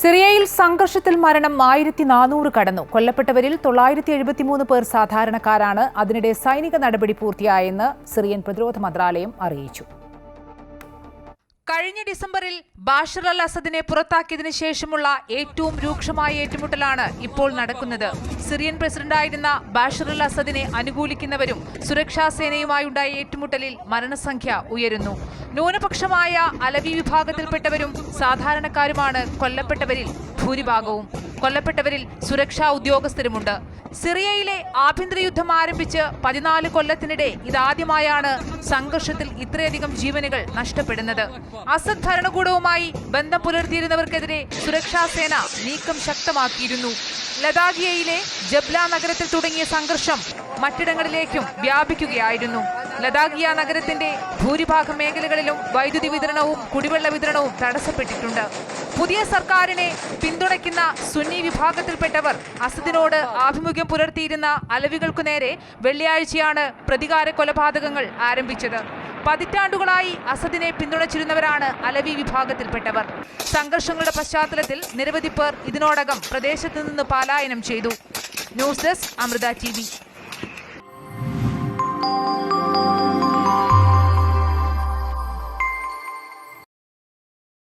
സിറിയയിൽ സംഘർഷത്തിൽ മരണം 1400 കടന്നു. കൊല്ലപ്പെട്ടവരിൽ 973 പേർ സാധാരണക്കാരാണ്. അതിനിടെ സൈനിക നടപടി പൂർത്തിയായെന്ന് സിറിയൻ പ്രതിരോധ മന്ത്രാലയം അറിയിച്ചു. കഴിഞ്ഞ ഡിസംബറിൽ ബാഷർ അൽ അസദിനെ പുറത്താക്കിയതിനു ശേഷമുള്ള ഏറ്റവും രൂക്ഷമായ ഏറ്റുമുട്ടലാണ് ഇപ്പോൾ നടക്കുന്നത്. സിറിയൻ പ്രസിഡന്റായിരുന്ന ബാഷർ അൽ അസദിനെ അനുകൂലിക്കുന്നവരും സുരക്ഷാ സേനയുമായുണ്ടായ ഏറ്റുമുട്ടലിൽ മരണസംഖ്യ ഉയരുന്നു. ന്യൂനപക്ഷമായ അലവി വിഭാഗത്തിൽപ്പെട്ടവരും സാധാരണക്കാരുമാണ് കൊല്ലപ്പെട്ടവരിൽ ഭൂരിഭാഗവും. കൊല്ലപ്പെട്ടവരിൽ സുരക്ഷാ ഉദ്യോഗസ്ഥരുമുണ്ട്. സിറിയയിലെ ആഭ്യന്തര യുദ്ധം ആരംഭിച്ച് 14 കൊല്ലത്തിനിടെ ഇതാദ്യമായാണ് സംഘർഷത്തിൽ ഇത്രയധികം ജീവനുകൾ നഷ്ടപ്പെടുന്നത്. അസദ് ഭരണകൂടവുമായി ബന്ധം പുലർത്തിയിരുന്നവർക്കെതിരെ സുരക്ഷാ സേന നീക്കം ശക്തമാക്കിയിരുന്നു. ലതാകിയയിലെ ജബ്ല നഗരത്തിൽ തുടങ്ങിയ സംഘർഷം മറ്റിടങ്ങളിലേക്കും വ്യാപിക്കുകയായിരുന്നു. ലതാകിയ നഗരത്തിന്റെ ഭൂരിഭാഗം മേഖലകളിലും വൈദ്യുതി വിതരണവും കുടിവെള്ള വിതരണവും തടസ്സപ്പെട്ടിട്ടുണ്ട്. പുതിയ സർക്കാരിനെ പിന്തുണയ്ക്കുന്ന സുന്നി വിഭാഗത്തിൽപ്പെട്ടവർ അസദിനോട് ആഭിമുഖ്യം പുലർത്തിയിരുന്ന അലവികൾക്കു നേരെ വെള്ളിയാഴ്ചയാണ് പ്രതികാര കൊലപാതകങ്ങൾ ആരംഭിച്ചത്. പതിറ്റാണ്ടുകളായി അസദിനെ പിന്തുണച്ചിരുന്നവരാണ് അലവി വിഭാഗത്തിൽപ്പെട്ടവർ. സംഘർഷങ്ങളുടെ പശ്ചാത്തലത്തിൽ നിരവധി പേർ ഇതിനോടകം പ്രദേശത്ത് നിന്ന് പലായനം ചെയ്തു. News desk Amrita TV.